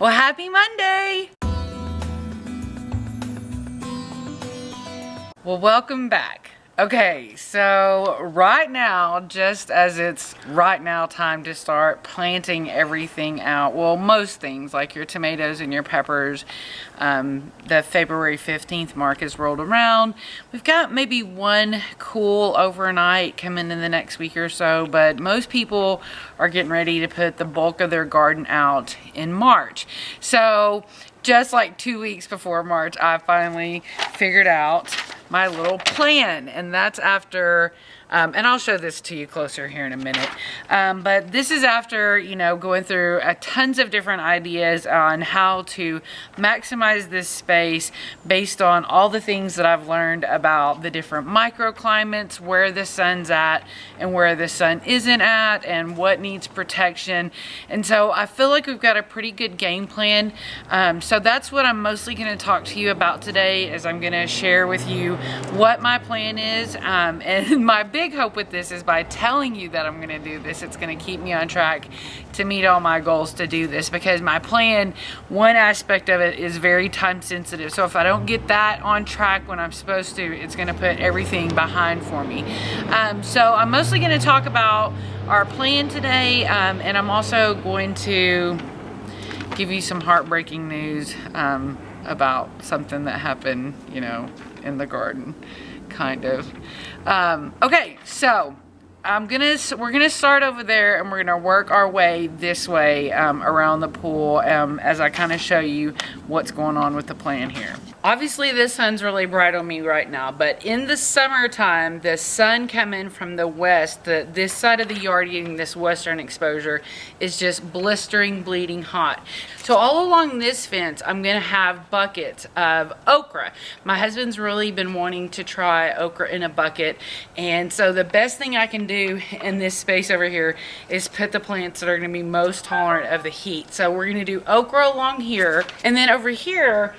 Well, happy Monday! Well, welcome back. Okay, so right now, just as it's right now time to start planting everything out, well, most things like your tomatoes and your peppers, the February 15th mark is rolled around. We've got maybe one cool overnight coming in the next week or so, but most people are getting ready to put the bulk of their garden out in March. So just like 2 weeks before March, I finally figured out my little plan, and that's after and I'll show this to you closer here in a minute, but this is after, you know, going through tons of different ideas on how to maximize this space based on all the things that I've learned about the different microclimates, where the sun's at and where the sun isn't at, and what needs protection. And so I feel like we've got a pretty good game plan. So that's what I'm mostly going to talk to you about today, is I'm going to share with you what my plan is, and my big hope with this is by telling you that I'm going to do this, it's going to keep me on track to meet all my goals to do this, because my plan, one aspect of it is very time sensitive. So if I don't get that on track when I'm supposed to, it's going to put everything behind for me. So I'm mostly going to talk about our plan today, and I'm also going to give you some heartbreaking news about something that happened, you know, in the garden, kind of. Okay, so we're gonna start over there, and we're gonna work our way this way around the pool as I kind of show you what's going on with the plan here. Obviously the sun's really bright on me right now, but in the summertime, the sun coming from the west, this side of the yard getting this western exposure is just blistering, bleeding hot. So all along this fence, I'm gonna have buckets of okra. My husband's really been wanting to try okra in a bucket, and so the best thing I can do in this space over here is put the plants that are gonna be most tolerant of the heat. So we're gonna do okra along here, and then over here,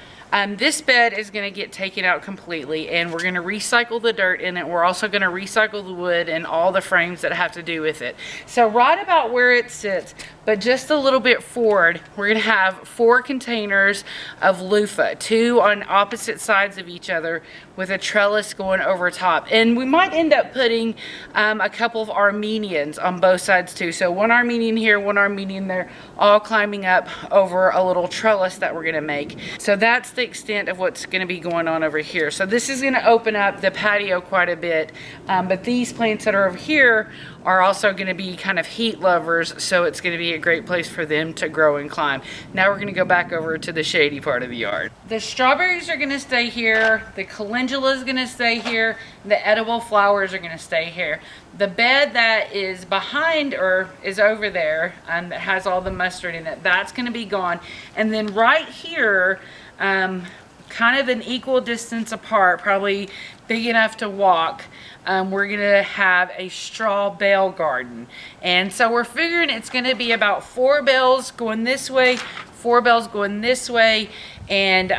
this bed is going to get taken out completely, and we're going to recycle the dirt in it. We're also going to recycle the wood and all the frames that have to do with it. So right about where it sits, but just a little bit forward, we're going to have 4 containers of loofah, 2 on opposite sides of each other with a trellis going over top. And we might end up putting a couple of Armenians on both sides too. So one Armenian here, one Armenian there, all climbing up over a little trellis that we're going to make. So that's the extent of what's going to be going on over here. So this is going to open up the patio quite a bit, but these plants that are over here are also going to be kind of heat lovers, so it's going to be a great place for them to grow and climb. Now we're going to go back over to the shady part of the yard. The strawberries are going to stay here, the calendula is going to stay here, the edible flowers are going to stay here. The bed that is behind, or is over there, that has all the mustard in it, that's going to be gone. And then right here, kind of an equal distance apart, probably big enough to walk, we're gonna have a straw bale garden. And so we're figuring it's gonna be about 4 bales going this way, 4 bales going this way, and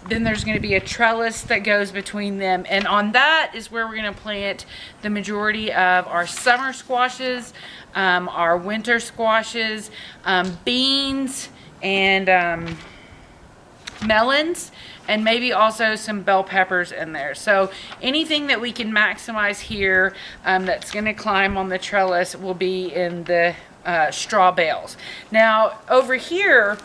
then there's gonna be a trellis that goes between them. And on that is where we're gonna plant the majority of our summer squashes, our winter squashes, beans, and melons, and maybe also some bell peppers in there. So anything that we can maximize here that's going to climb on the trellis will be in the straw bales. Now over here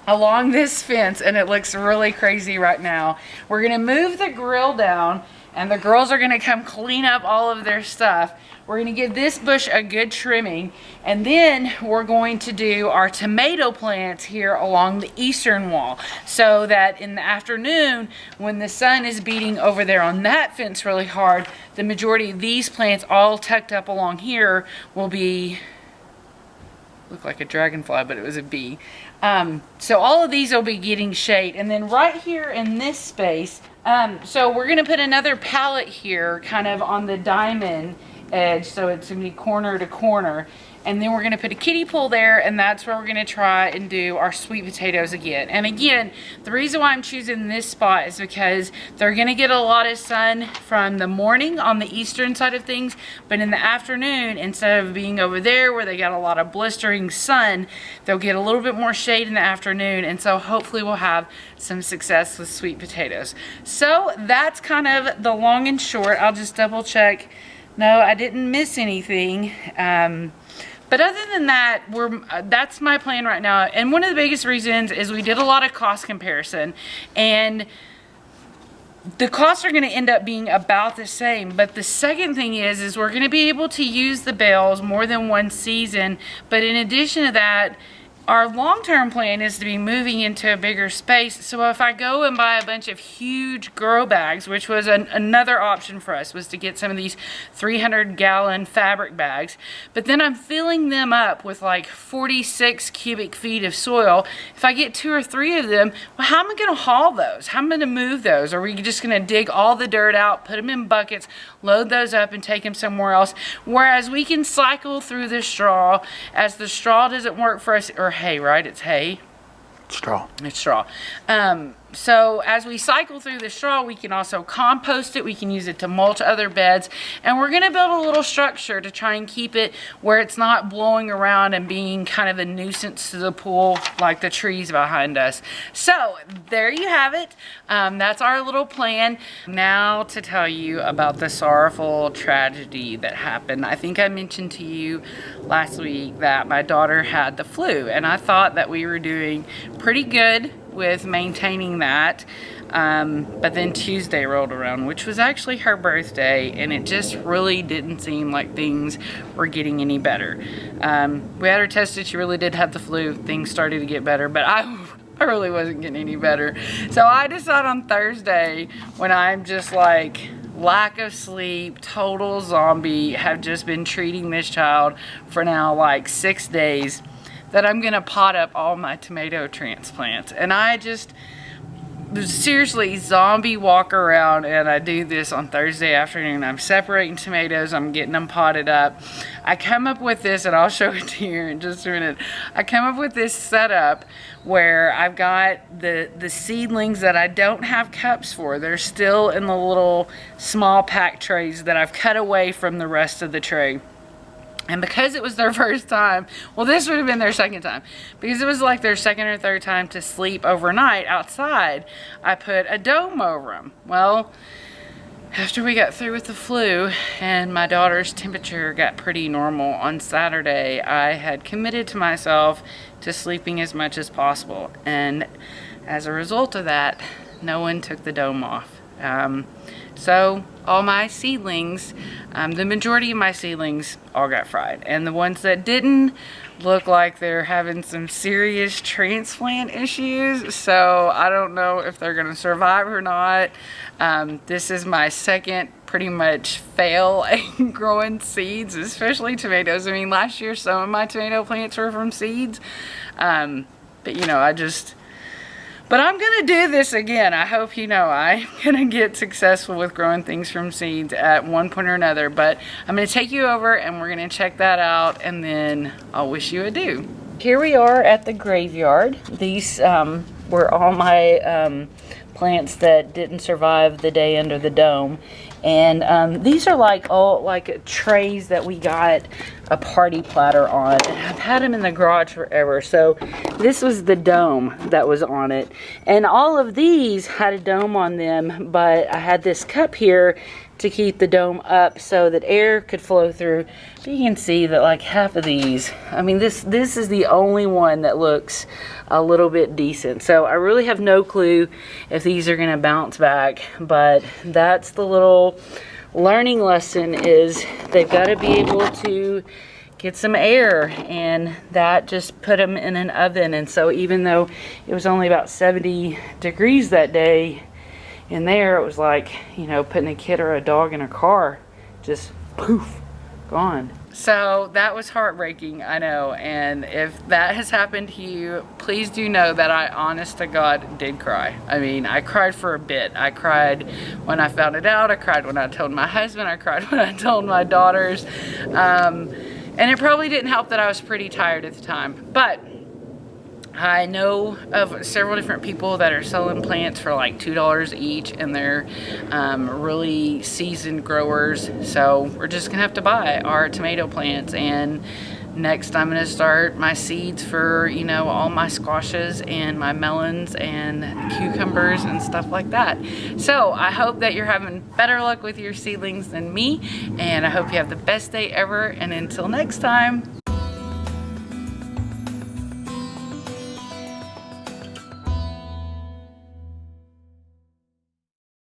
along this fence, and it looks really crazy right now, we're going to move the grill down, and the girls are going to come clean up all of their stuff. We're going to give this bush a good trimming, and then we're going to do our tomato plants here along the eastern wall, so that in the afternoon when the sun is beating over there on that fence really hard, the majority of these plants all tucked up along here will be, look like a dragonfly, but it was a bee. So all of these will be getting shade. And then right here in this space, so we're going to put another pallet here kind of on the diamond, edge, so it's gonna be corner to corner. And then we're gonna put a kiddie pool there, and that's where we're gonna try and do our sweet potatoes again. And again, the reason why I'm choosing this spot is because they're gonna get a lot of sun from the morning on the eastern side of things, but in the afternoon, instead of being over there where they got a lot of blistering sun, they'll get a little bit more shade in the afternoon, and so hopefully we'll have some success with sweet potatoes. So that's kind of the long and short. I'll just double check. No, I didn't miss anything. But other than that, that's my plan right now. And one of the biggest reasons is we did a lot of cost comparison, and the costs are going to end up being about the same. But the second thing is we're going to be able to use the bales more than one season. But in addition to that, our long-term plan is to be moving into a bigger space. So if I go and buy a bunch of huge grow bags, which was another option for us, was to get some of these 300-gallon fabric bags, but then I'm filling them up with like 46 cubic feet of soil. If I get 2 or 3 of them, well, how am I going to haul those? How am I going to move those? Are we just going to dig all the dirt out, put them in buckets, load those up, and take them somewhere else? Whereas we can cycle through the straw. As the straw doesn't work for us, or hay, right? It's hay. Straw. It's straw. So as we cycle through the straw, we can also compost it. We can use it to mulch other beds. And we're going to build a little structure to try and keep it where it's not blowing around and being kind of a nuisance to the pool like the trees behind us. So there you have it. That's our little plan. Now to tell you about the sorrowful tragedy that happened. I think I mentioned to you last week that my daughter had the flu, and I thought that we were doing pretty good with maintaining that, but then Tuesday rolled around, which was actually her birthday, and it just really didn't seem like things were getting any better. We had her tested. She really did have the flu. Things started to get better, but I really wasn't getting any better. So I decided on Thursday, when I'm just like lack of sleep, total zombie, have just been treating this child for now like 6 days, that I'm gonna pot up all my tomato transplants. And I just seriously zombie walk around, and I do this on Thursday afternoon. I'm separating tomatoes, I'm getting them potted up. I come up with this, and I'll show it to you in just a minute. I come up with this setup where I've got the seedlings that I don't have cups for. They're still in the little small pack trays that I've cut away from the rest of the tray. And because it was their first time, well, this would have been their second time, because it was like their second or third time to sleep overnight outside, I put a dome over them. Well, after we got through with the flu and my daughter's temperature got pretty normal on Saturday, I had committed to myself to sleeping as much as possible. And as a result of that, no one took the dome off. So all my seedlings, the majority of my seedlings all got fried. And the ones that didn't look like they're having some serious transplant issues. So I don't know if they're gonna survive or not. This is my second pretty much fail at growing seeds, especially tomatoes. I mean, last year some of my tomato plants were from seeds. But you know, but I'm gonna do this again. I hope you know I'm gonna get successful with growing things from seeds at one point or another. But I'm gonna take you over and we're gonna check that out, and then I'll wish you adieu. Here we are at the graveyard. These were all my plants that didn't survive the day under the dome. And these are like trays that we got a party platter on, and I've had them in the garage forever. So this was the dome that was on it, and all of these had a dome on them, but I had this cup here to keep the dome up so that air could flow through. But you can see that like half of these, I mean, this is the only one that looks a little bit decent. So I really have no clue if these are gonna bounce back, but that's the little learning lesson, is they've got to be able to get some air, and that just put them in an oven. And so even though it was only about 70 degrees that day in there, it was like, you know, putting a kid or a dog in a car, just poof, gone. So that was heartbreaking, I know, and if that has happened to you, please do know that I, honest to God, did cry. I mean, I cried for a bit. I cried when I found it out, I cried when I told my husband, I cried when I told my daughters, and it probably didn't help that I was pretty tired at the time, but I know of several different people that are selling plants for like $2 each, and they're really seasoned growers. So we're just gonna have to buy our tomato plants, and next I'm gonna start my seeds for, you know, all my squashes and my melons and cucumbers and stuff like that. So I hope that you're having better luck with your seedlings than me, and I hope you have the best day ever, and until next time.